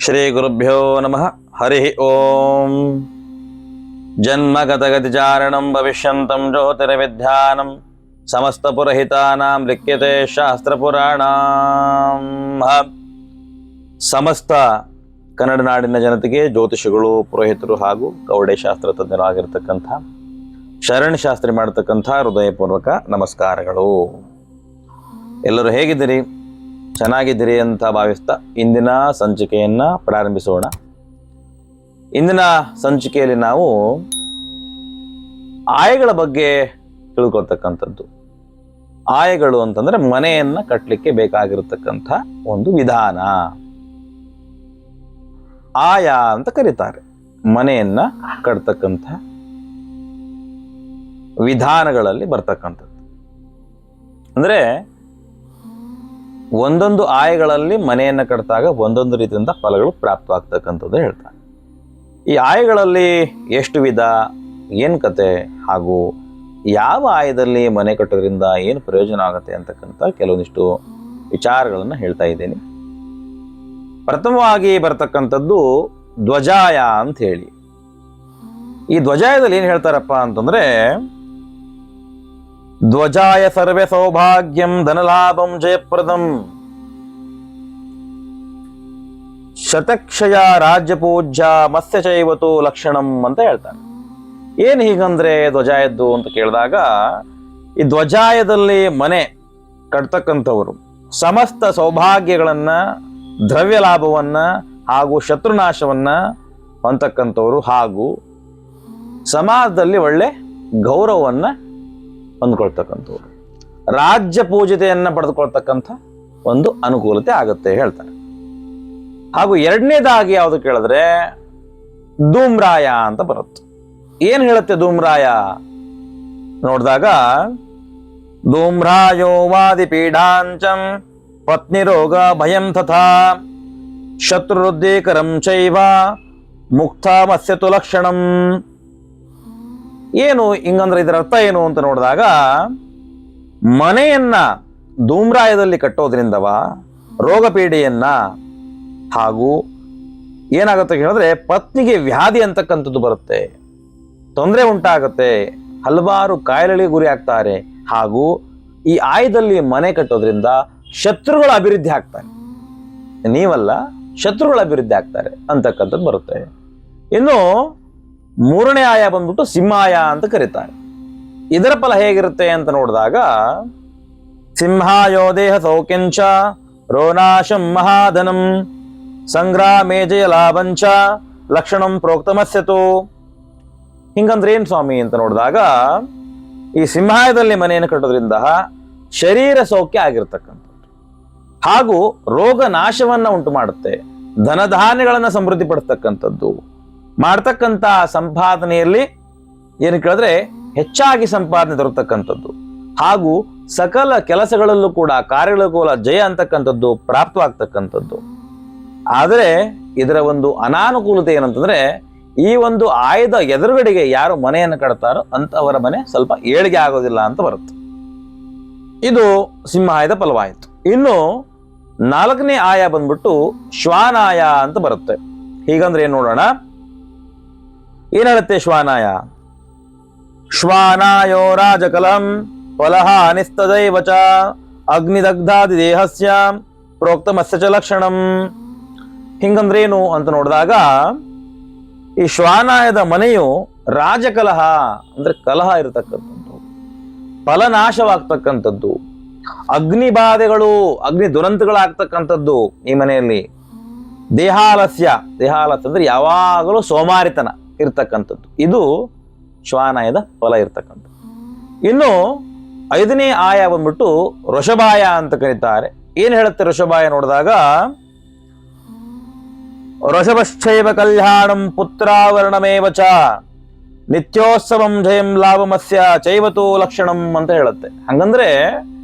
ಶ್ರೀ ಗುರುಭ್ಯೋ ನಮಃ. ಹರಿ ಓಂ. ಜನ್ಮಗತಗತಿಚಾರಣಂ ಭವಿಷ್ಯಂತಂ ಜ್ಯೋತಿರ್ವಿದ್ಯಾನಂ ಸಮಸ್ತಪುರಹಿತಾನಾಂ ಲಿಖ್ಯತೆ ಶಾಸ್ತ್ರಪುರಾಣಾಂ. ಸಮಸ್ತ ಕನ್ನಡ ನಾಡಿನ ಜನತೆಗೆ ಜ್ಯೋತಿಷಿಗಳು, ಪುರೋಹಿತರು ಹಾಗೂ ಗೌಡೆ ಶಾಸ್ತ್ರ ತಜ್ಞರಾಗಿರ್ತಕ್ಕಂಥ ಶರಣ್ ಶಾಸ್ತ್ರಿ ಮಾಡತಕ್ಕಂಥ ಹೃದಯಪೂರ್ವಕ ನಮಸ್ಕಾರಗಳು. ಎಲ್ಲರೂ ಹೇಗಿದ್ದೀರಿ? ಚೆನ್ನಾಗಿದ್ದೀರಿ ಅಂತ ಭಾವಿಸ್ತಾ ಇಂದಿನ ಸಂಚಿಕೆಯನ್ನು ಪ್ರಾರಂಭಿಸೋಣ. ಇಂದಿನ ಸಂಚಿಕೆಯಲ್ಲಿ ನಾವು ಆಯಗಳ ಬಗ್ಗೆ ತಿಳ್ಕೊಳ್ತಕ್ಕಂಥದ್ದು. ಆಯಗಳು ಅಂತಂದ್ರೆ ಮನೆಯನ್ನ ಕಟ್ಟಲಿಕ್ಕೆ ಬೇಕಾಗಿರತಕ್ಕಂಥ ಒಂದು ವಿಧಾನ. ಆಯ ಅಂತ ಕರೀತಾರೆ. ಮನೆಯನ್ನ ಕಟ್ತಕ್ಕಂಥ ವಿಧಾನಗಳಲ್ಲಿ ಬರ್ತಕ್ಕಂಥದ್ದು. ಅಂದ್ರೆ ಒಂದೊಂದು ಆಯಗಳಲ್ಲಿ ಮನೆಯನ್ನು ಕಟ್ಟಿದಾಗ ಒಂದೊಂದು ರೀತಿಯಿಂದ ಫಲಗಳು ಪ್ರಾಪ್ತವಾಗ್ತಕ್ಕಂಥದ್ದು ಹೇಳ್ತಾರೆ. ಈ ಆಯಗಳಲ್ಲಿ ಎಷ್ಟು ವಿಧ, ಏನು ಕತೆ, ಹಾಗೂ ಯಾವ ಆಯದಲ್ಲಿ ಮನೆ ಕಟ್ಟೋದ್ರಿಂದ ಏನು ಪ್ರಯೋಜನ ಆಗುತ್ತೆ ಅಂತಕ್ಕಂಥ ಕೆಲವೊಂದಿಷ್ಟು ವಿಚಾರಗಳನ್ನು ಹೇಳ್ತಾ ಇದ್ದೀನಿ. ಪ್ರಥಮವಾಗಿ ಬರ್ತಕ್ಕಂಥದ್ದು ಧ್ವಜಾಯ ಅಂತ ಹೇಳಿ. ಈ ಧ್ವಜಾಯದಲ್ಲಿ ಏನು ಹೇಳ್ತಾರಪ್ಪ ಅಂತಂದ್ರೆ, ಧ್ವಜಾಯ ಸರ್ವೇ ಸೌಭಾಗ್ಯಂ ಧನಲಾಭಂ ಜಯಪ್ರದಂ ಶತಕ್ಷಯ ರಾಜ್ಯ ಪೂಜ್ಯ ಮತ್ಸ್ಯ ಚೈವತು ಲಕ್ಷಣಂ ಅಂತ ಹೇಳ್ತಾರೆ. ಏನು ಹೀಗಂದ್ರೆ ಧ್ವಜಾಯದ್ದು ಅಂತ ಕೇಳಿದಾಗ, ಈ ಧ್ವಜಾಯದಲ್ಲಿ ಮನೆ ಕಟ್ತಕ್ಕಂಥವರು ಸಮಸ್ತ ಸೌಭಾಗ್ಯಗಳನ್ನ, ದ್ರವ್ಯ ಲಾಭವನ್ನ ಹಾಗೂ ಶತ್ರುನಾಶವನ್ನ ಹೊಂದತಕ್ಕಂಥವ್ರು, ಹಾಗೂ ಸಮಾಜದಲ್ಲಿ ಒಳ್ಳೆ ಗೌರವವನ್ನ ಹೊಂದ್ಕೊಳ್ತಕ್ಕಂಥವ್ರು, ರಾಜ್ಯ ಪೂಜಿತೆಯನ್ನ ಪಡೆದುಕೊಳ್ತಕ್ಕಂಥ ಒಂದು ಅನುಕೂಲತೆ ಆಗುತ್ತೆ ಹೇಳ್ತಾರೆ. ಹಾಗೂ ಎರಡನೇದಾಗಿ ಯಾವುದು ಕೇಳಿದ್ರೆ ಧೂಮ್ರಾಯ ಅಂತ ಬರುತ್ತೆ. ಏನ್ ಹೇಳುತ್ತೆ ಧೂಮ್ರಾಯ ನೋಡಿದಾಗ, ಧೂಮ್ರಾಯೋ ವಾದಿ ಪೀಡಾಂಚಂ ಪತ್ನಿ ರೋಗ ಭಯಂ ತಥಾ ಶತ್ರುವೃದ್ಧಿಕರಂ ಚೈವ ಮುಕ್ತ ಮತ್ಸ್ಯತು ಲಕ್ಷಣಂ. ಏನು ಹಿಂಗಂದ್ರೆ ಇದರ ಅರ್ಥ ಏನು ಅಂತ ನೋಡಿದಾಗ, ಮನೆಯನ್ನ ಧೂಮ್ರಾಯದಲ್ಲಿ ಕಟ್ಟೋದ್ರಿಂದವ ರೋಗ ಪೀಡೆಯನ್ನ ಹಾಗೂ ಏನಾಗುತ್ತೆ ಹೇಳಿದ್ರೆ ಪತ್ನಿಗೆ ವ್ಯಾಧಿ ಅಂತಕ್ಕಂಥದ್ದು ಬರುತ್ತೆ, ತೊಂದರೆ ಉಂಟಾಗುತ್ತೆ, ಹಲವಾರು ಕಾಯಿಲೆಗಳಿಗೆ ಗುರಿ ಆಗ್ತಾರೆ. ಹಾಗೂ ಈ ಆಯದಲ್ಲಿ ಮನೆ ಕಟ್ಟೋದ್ರಿಂದ ಶತ್ರುಗಳ ಅಭಿವೃದ್ಧಿ ಆಗ್ತಾರೆ, ನೀವಲ್ಲ ಶತ್ರುಗಳ ಅಭಿವೃದ್ಧಿ ಆಗ್ತಾರೆ ಅಂತಕ್ಕಂಥದ್ದು ಬರುತ್ತೆ. ಇನ್ನು ಮೂರನೇ ಆಯ ಬಂದ್ಬಿಟ್ಟು ಸಿಂಹಾಯ ಅಂತ ಕರೀತಾರೆ. ಇದರ ಫಲ ಹೇಗಿರುತ್ತೆ ಅಂತ ನೋಡಿದಾಗ, ಸಿಂಹಾಯೋ ದೇಹ ಸೌಖ್ಯಂಚ ರೋನಾಶಂ ಮಹಾಧನಂ ಸಂಗ್ರಾಮೇ ಜಯ ಲಾಭಂಚ ಲಕ್ಷಣಂ ಪ್ರೋಕ್ತಮಸ್ಯತು. ಹಿಂಗಂದ್ರೆ ಏನ್ ಸ್ವಾಮಿ ಅಂತ ನೋಡಿದಾಗ, ಈ ಸಿಂಹಾಯದಲ್ಲಿ ಮನೆಯನ್ನು ಕಟ್ಟೋದ್ರಿಂದ ಶರೀರ ಸೌಖ್ಯ ಆಗಿರ್ತಕ್ಕಂಥದ್ದು ಹಾಗೂ ರೋಗ ನಾಶವನ್ನ ಉಂಟು ಮಾಡುತ್ತೆ, ಧನಧಾನ್ಯಗಳನ್ನ ಸಮೃದ್ಧಿ ಪಡಿಸ್ತಕ್ಕಂಥದ್ದು, ಮಾಡ್ತಕ್ಕಂಥ ಸಂಪಾದನೆಯಲ್ಲಿ ಏನು ಕೇಳಿದ್ರೆ ಹೆಚ್ಚಾಗಿ ಸಂಪಾದನೆ ದೊರಕತಕ್ಕಂಥದ್ದು, ಹಾಗೂ ಸಕಲ ಕೆಲಸಗಳಲ್ಲೂ ಕೂಡ ಕಾರ್ಯಗಳಲ್ಲೂ ಕೂಡ ಜಯ ಅಂತಕ್ಕಂಥದ್ದು ಪ್ರಾಪ್ತವಾಗ್ತಕ್ಕಂಥದ್ದು. ಆದರೆ ಇದರ ಒಂದು ಅನಾನುಕೂಲತೆ ಏನಂತಂದ್ರೆ, ಈ ಒಂದು ಆಯದ ಎದುರುಗಡೆಗೆ ಯಾರು ಮನೆಯನ್ನು ಕಟ್ತಾರೋ ಅಂತವರ ಮನೆ ಸ್ವಲ್ಪ ಏಳಿಗೆ ಆಗೋದಿಲ್ಲ ಅಂತ ಬರುತ್ತೆ. ಇದು ಸಿಂಹಾಯದ ಫಲವಾಯಿತು. ಇನ್ನು ನಾಲ್ಕನೇ ಆಯ ಬಂದ್ಬಿಟ್ಟು ಶ್ವಾನಾಯ ಅಂತ ಬರುತ್ತೆ. ಹೀಗಂದ್ರೆ ಏನ್ ನೋಡೋಣ. ಏನ್ ಹೇಳುತ್ತೆ ಶ್ವಾನಾಯ? ಶ್ವಾನಾಯೋ ರಾಜಕಲಂ ಫಲಹ ಅನಿಸ್ತದೈವಚ ಅಗ್ನಿದಗ್ಧಾದಿ ದೇಹಸ್ಯ ಪ್ರೋಕ್ತಮಸ್ಯ ಚ ಲಕ್ಷಣಂ. ಹಿಂಗಂದ್ರೇನು ಅಂತ ನೋಡಿದಾಗ, ಈ ಶ್ವಾನಾಯದ ಮನೆಯು ರಾಜಕಲಹ ಅಂದ್ರೆ ಕಲಹ ಇರತಕ್ಕಂಥದ್ದು, ಫಲನಾಶವಾಗ್ತಕ್ಕಂಥದ್ದು, ಅಗ್ನಿ ಬಾಧೆಗಳು, ಅಗ್ನಿ ದುರಂತಗಳಾಗ್ತಕ್ಕಂಥದ್ದು ಈ ಮನೆಯಲ್ಲಿ, ದೇಹಾಲಸ್ಯ ಅಂದ್ರೆ ಯಾವಾಗಲೂ ಸೋಮಾರಿತನ ಇರ್ತಕ್ಕಂಥದ್ದು, ಇದು ಶ್ವಾನಾಯದ ಫಲ ಇರ್ತಕ್ಕಂಥದ್ದು. ಇನ್ನು ಐದನೇ ಆಯ ಬಂದ್ಬಿಟ್ಟು ಋಷಭಾಯ ಅಂತ ಕರೀತಾರೆ. ಏನ್ ಹೇಳುತ್ತೆ ಋಷಭಾಯ ನೋಡಿದಾಗ, ಋಷಭಶ್ಚೈವ ಕಲ್ಯಾಣಂ ಪುತ್ರಾವರಣಮೇವ ಚ ನಿತ್ಯೋತ್ಸವಂ ಜಯಂ ಲಾಭಮಸ್ಯ ಚೈವತು ಲಕ್ಷಣಂ ಅಂತ ಹೇಳುತ್ತೆ. ಹಂಗಂದ್ರೆ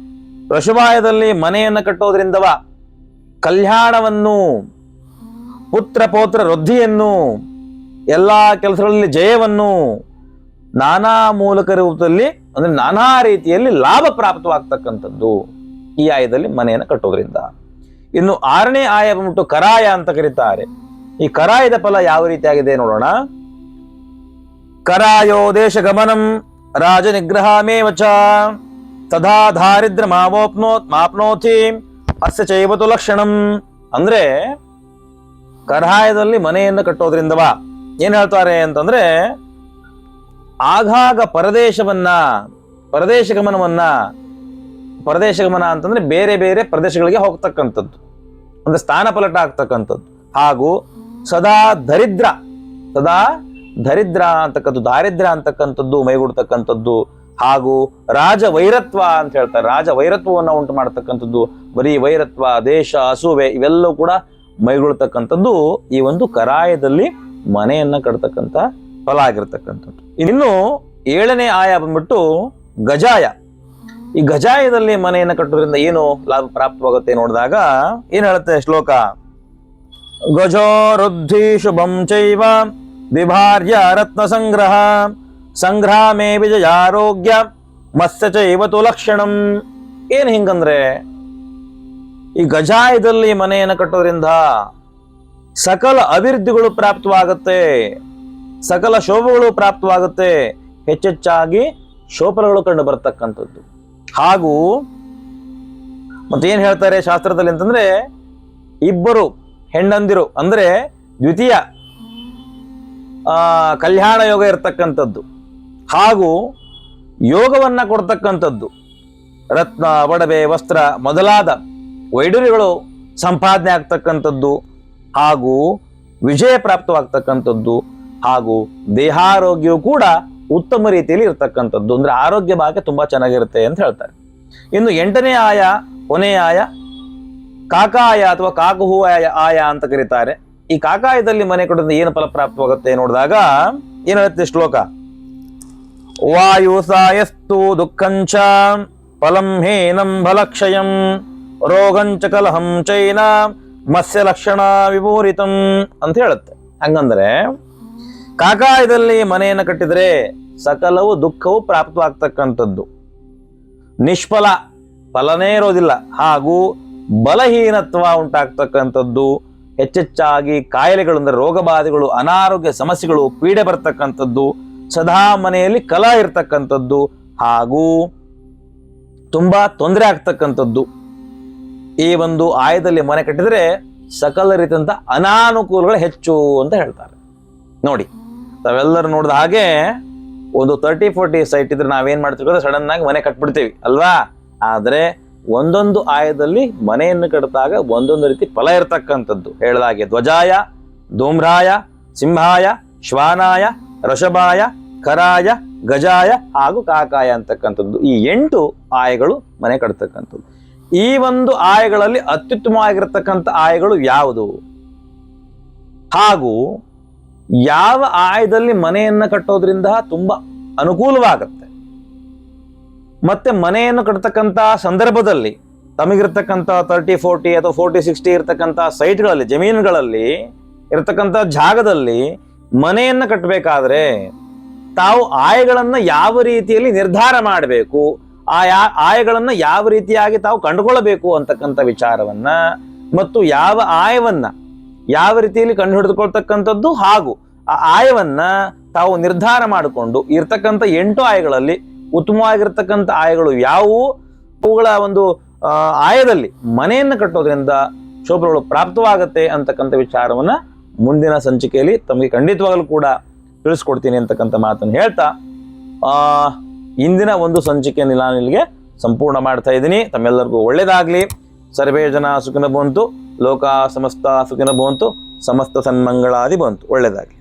ಋಷಭಾಯದಲ್ಲಿ ಮನೆಯನ್ನು ಕಟ್ಟೋದ್ರಿಂದವ ಕಲ್ಯಾಣವನ್ನು, ಪುತ್ರ ಪೌತ್ರ ವೃದ್ಧಿಯನ್ನು, ಎಲ್ಲಾ ಕೆಲಸಗಳಲ್ಲಿ ಜಯವನ್ನು, ನಾನಾ ಮೂಲಕ ರೂಪದಲ್ಲಿ ಅಂದ್ರೆ ನಾನಾ ರೀತಿಯಲ್ಲಿ ಲಾಭ ಪ್ರಾಪ್ತವಾಗ್ತಕ್ಕಂಥದ್ದು ಈ ಆಯದಲ್ಲಿ ಮನೆಯನ್ನು ಕಟ್ಟೋದ್ರಿಂದ. ಇನ್ನು ಆರನೇ ಆಯ ಬಂದ್ಬಿಟ್ಟು ಕರಾಯ ಅಂತ ಕರೀತಾರೆ. ಈ ಕರಾಯದ ಫಲ ಯಾವ ರೀತಿಯಾಗಿದೆ ನೋಡೋಣ. ಕರಾಯೋ ದೇಶ ಗಮನಂ ರಾಜ ನಿಗ್ರಹಮೇವಚ ತದಾ ದಾರಿದ್ರ ಮಾಪ್ನೋತಿ ಅಸ್ಯ ಚೈವತು ಲಕ್ಷಣಂ. ಅಂದ್ರೆ ಕರಾಯದಲ್ಲಿ ಮನೆಯನ್ನು ಕಟ್ಟೋದ್ರಿಂದವಾ ಏನ್ ಹೇಳ್ತಾರೆ ಅಂತಂದ್ರೆ, ಆಗಾಗ ಪರದೇಶ ಗಮನ ಅಂತಂದ್ರೆ ಬೇರೆ ಬೇರೆ ಪ್ರದೇಶಗಳಿಗೆ ಹೋಗ್ತಕ್ಕಂಥದ್ದು, ಅಂದ್ರೆ ಸ್ಥಾನ ಪಲಟ ಆಗ್ತಕ್ಕಂಥದ್ದು. ಹಾಗೂ ಸದಾ ದರಿದ್ರ ಅಂತಕ್ಕಂಥದ್ದು, ದಾರಿದ್ರ್ಯ ಅಂತಕ್ಕಂಥದ್ದು ಮೈಗೂಡ್ತಕ್ಕಂಥದ್ದು. ಹಾಗೂ ರಾಜ ವೈರತ್ವ ಅಂತ ಹೇಳ್ತಾರೆ, ರಾಜ ವೈರತ್ವವನ್ನು ಉಂಟು ಮಾಡತಕ್ಕಂಥದ್ದು, ಬರೀ ವೈರತ್ವ, ದೇಶ, ಅಸೂವೆ ಇವೆಲ್ಲವೂ ಕೂಡ ಮೈಗೂಡ್ತಕ್ಕಂಥದ್ದು ಈ ಒಂದು ಕರಾಯದಲ್ಲಿ ಮನೆಯನ್ನ ಕಟ್ತಕ್ಕಂಥ ಫಲ ಆಗಿರ್ತಕ್ಕಂಥದ್ದು. ಇನ್ನು 7ನೇ ಆಯ ಬಂದ್ಬಿಟ್ಟು ಗಜಾಯ. ಈ ಗಜಾಯದಲ್ಲಿ ಮನೆಯನ್ನು ಕಟ್ಟೋದ್ರಿಂದ ಏನು ಲಾಭ ಪ್ರಾಪ್ತವಾಗುತ್ತೆ ನೋಡಿದಾಗ ಏನ್ ಹೇಳುತ್ತೆ ಶ್ಲೋಕ, ಗಜೋ ವೃದ್ಧಿ ಶುಭಂ ಚೈವ ವಿಭಾರ್ಯ ರತ್ನ ಸಂಗ್ರಹ ಸಂಗ್ರಾಮೇ ವಿಜಯಾರೋಗ್ಯ ಮತ್ಸ್ಯ ಚೈವತು ಲಕ್ಷಣಂ. ಏನ್ ಹಿಂಗಂದ್ರೆ, ಈ ಗಜಾಯದಲ್ಲಿ ಮನೆಯನ್ನು ಕಟ್ಟೋದ್ರಿಂದ ಸಕಲ ಅಭಿವೃದ್ಧಿಗಳು ಪ್ರಾಪ್ತವಾಗುತ್ತೆ, ಸಕಲ ಶೋಭಗಳು ಪ್ರಾಪ್ತವಾಗುತ್ತೆ, ಹೆಚ್ಚೆಚ್ಚಾಗಿ ಶೋಭಗಳು ಕಂಡು ಬರ್ತಕ್ಕಂಥದ್ದು. ಹಾಗೂ ಮತ್ತೇನ್ ಹೇಳ್ತಾರೆ ಶಾಸ್ತ್ರದಲ್ಲಿ ಅಂತಂದ್ರೆ, ಇಬ್ಬರು ಹೆಣ್ಣಂದಿರು ಅಂದ್ರೆ ದ್ವಿತೀಯ ಕಲ್ಯಾಣ ಯೋಗ ಇರತಕ್ಕಂಥದ್ದು, ಹಾಗೂ ಯೋಗವನ್ನ ಕೊಡ್ತಕ್ಕಂಥದ್ದು, ರತ್ನ, ಒಡವೆ, ವಸ್ತ್ರ ಮೊದಲಾದ ವೈಡೂರ್ಯಗಳು ಸಂಪಾದನೆ ಆಗ್ತಕ್ಕಂಥದ್ದು, ಹಾಗೂ ವಿಜಯ ಪ್ರಾಪ್ತವಾಗ್ತಕ್ಕಂಥದ್ದು, ಹಾಗೂ ದೇಹಾರೋಗ್ಯವು ಕೂಡ ಉತ್ತಮ ರೀತಿಯಲ್ಲಿ ಇರ್ತಕ್ಕಂಥದ್ದು, ಅಂದ್ರೆ ಆರೋಗ್ಯ ಭಾಗ ತುಂಬಾ ಚೆನ್ನಾಗಿರುತ್ತೆ ಅಂತ ಹೇಳ್ತಾರೆ. ಇನ್ನು 8ನೇ ಆಯ, ಕೊನೆಯ ಆಯ ಕಾಕಾಯ ಅಥವಾ ಕಾಕುಹು ಆಯ ಅಂತ ಕರೀತಾರೆ. ಈ ಕಾಕಾಯದಲ್ಲಿ ಮನೆ ಕೊಡೋದ್ರಿಂದ ಏನು ಫಲ ಪ್ರಾಪ್ತವಾಗುತ್ತೆ ನೋಡಿದಾಗ ಏನ್ ಹೇಳುತ್ತೆ ಶ್ಲೋಕ, ವಾಯು ಸಾಯಸ್ತು ದುಃಖಂಚ ಫಲಂ ಹೇನಂ ಫಲಕ್ಷಯಂ ರೋಗಂಚ ಕಲಹಂ ಚೈನ ಮತ್ಸ್ಯ ಲಕ್ಷಣ ವಿಪೂರಿತಂ ಅಂತ ಹೇಳುತ್ತೆ. ಹಂಗಂದ್ರೆ ಕಾಕಾಯದಲ್ಲಿ ಮನೆಯನ್ನು ಕಟ್ಟಿದ್ರೆ ಸಕಲವು ದುಃಖವು ಪ್ರಾಪ್ತವಾಗ್ತಕ್ಕಂಥದ್ದು, ನಿಷ್ಫಲ ಫಲನೇ ಇರೋದಿಲ್ಲ, ಹಾಗೂ ಬಲಹೀನತ್ವ ಉಂಟಾಗ್ತಕ್ಕಂಥದ್ದು, ಹೆಚ್ಚೆಚ್ಚಾಗಿ ಕಾಯಿಲೆಗಳು ಅಂದ್ರೆ ರೋಗ ಬಾಧೆಗಳು, ಅನಾರೋಗ್ಯ ಸಮಸ್ಯೆಗಳು, ಪೀಡೆ ಬರ್ತಕ್ಕಂಥದ್ದು, ಸದಾ ಮನೆಯಲ್ಲಿ ಕಲಹ ಇರ್ತಕ್ಕಂಥದ್ದು, ಹಾಗೂ ತುಂಬಾ ತೊಂದರೆ ಆಗ್ತಕ್ಕಂಥದ್ದು. ಈ ಒಂದು ಆಯದಲ್ಲಿ ಮನೆ ಕಟ್ಟಿದ್ರೆ ಸಕಲ ರೀತಿಯಂತ ಅನಾನುಕೂಲಗಳು ಹೆಚ್ಚು ಅಂತ ಹೇಳ್ತಾರೆ. ನೋಡಿ, ತಾವೆಲ್ಲರೂ ನೋಡಿದ ಹಾಗೆ ಒಂದು 30-40 ಸೈಟ್ ಇದ್ರೆ ನಾವೇನ್ ಮಾಡ್ತೀವಿ, ಸಡನ್ ಆಗಿ ಮನೆ ಕಟ್ಬಿಡ್ತೀವಿ ಅಲ್ವಾ. ಆದ್ರೆ ಒಂದೊಂದು ಆಯದಲ್ಲಿ ಮನೆಯನ್ನು ಕಟ್ಟಿದಾಗ ಒಂದೊಂದು ರೀತಿ ಫಲ ಇರತಕ್ಕಂಥದ್ದು. ಹೇಳಿದಾಗೆ ಧ್ವಜಾಯ, ಧೂಮ್ರಾಯ, ಸಿಂಹಾಯ, ಶ್ವಾನಾಯ, ಋಷಭಾಯ, ಕರಾಯ, ಗಜಾಯ ಹಾಗೂ ಕಾಕಾಯ ಅಂತಕ್ಕಂಥದ್ದು ಈ 8 ಆಯಗಳು ಮನೆ ಕಟ್ತಕ್ಕಂಥದ್ದು. ಈ ಒಂದು ಆಯಗಳಲ್ಲಿ ಅತ್ಯುತ್ತಮವಾಗಿರ್ತಕ್ಕಂಥ ಆಯಗಳು ಯಾವುದು, ಹಾಗೂ ಯಾವ ಆಯದಲ್ಲಿ ಮನೆಯನ್ನ ಕಟ್ಟೋದ್ರಿಂದ ತುಂಬಾ ಅನುಕೂಲವಾಗುತ್ತೆ, ಮತ್ತೆ ಮನೆಯನ್ನು ಕಟ್ಟತಕ್ಕಂಥ ಸಂದರ್ಭದಲ್ಲಿ ತಮಗಿರ್ತಕ್ಕಂಥ 30-40 ಅಥವಾ 40-60 ಇರ್ತಕ್ಕಂಥ ಸೈಟ್ಗಳಲ್ಲಿ, ಜಮೀನುಗಳಲ್ಲಿ ಇರತಕ್ಕಂಥ ಜಾಗದಲ್ಲಿ ಮನೆಯನ್ನ ಕಟ್ಟಬೇಕಾದ್ರೆ ತಾವು ಆಯಗಳನ್ನ ಯಾವ ರೀತಿಯಲ್ಲಿ ನಿರ್ಧಾರ ಮಾಡಬೇಕು, ಆ ಆಯಗಳನ್ನ ಯಾವ ರೀತಿಯಾಗಿ ತಾವು ಕಂಡುಕೊಳ್ಳಬೇಕು ಅಂತಕ್ಕಂಥ ವಿಚಾರವನ್ನ, ಮತ್ತು ಯಾವ ಆಯವನ್ನ ಯಾವ ರೀತಿಯಲ್ಲಿ ಕಂಡು ಹಿಡಿದುಕೊಳ್ತಕ್ಕಂಥದ್ದು, ಹಾಗೂ ಆ ಆಯವನ್ನ ತಾವು ನಿರ್ಧಾರ ಮಾಡಿಕೊಂಡು ಇರ್ತಕ್ಕಂಥ 8 ಆಯಗಳಲ್ಲಿ ಉತ್ತಮವಾಗಿರ್ತಕ್ಕಂಥ ಆಯಗಳು ಯಾವುವು, ಅವುಗಳ ಒಂದು ಆಯದಲ್ಲಿ ಮನೆಯನ್ನು ಕಟ್ಟೋದ್ರಿಂದ ಶೋಭಗಳು ಪ್ರಾಪ್ತವಾಗತ್ತೆ ಅಂತಕ್ಕಂಥ ವಿಚಾರವನ್ನ ಮುಂದಿನ ಸಂಚಿಕೆಯಲ್ಲಿ ತಮಗೆ ಖಂಡಿತವಾಗಲೂ ಕೂಡ ತಿಳಿಸ್ಕೊಡ್ತೀನಿ ಅಂತಕ್ಕಂಥ ಮಾತನ್ನು ಹೇಳ್ತಾ ಇಂದಿನ ಒಂದು ಸಂಚಿಕೆಯನ್ನು ನಾನು ಇಲ್ಲಿಗೆ ಸಂಪೂರ್ಣ ಮಾಡ್ತಾ ಇದ್ದೀನಿ. ತಮ್ಮೆಲ್ಲರಿಗೂ ಒಳ್ಳೇದಾಗ್ಲಿ. ಸರ್ವೇ ಜನ ಸುಖಿನ ಭವಂತು, ಲೋಕ ಸಮಸ್ತ ಸುಖಿನ ಭವಂತು, ಸಮಸ್ತ ಸನ್ಮಂಗಳಾದಿ ಭವಂತು. ಒಳ್ಳೇದಾಗ್ಲಿ.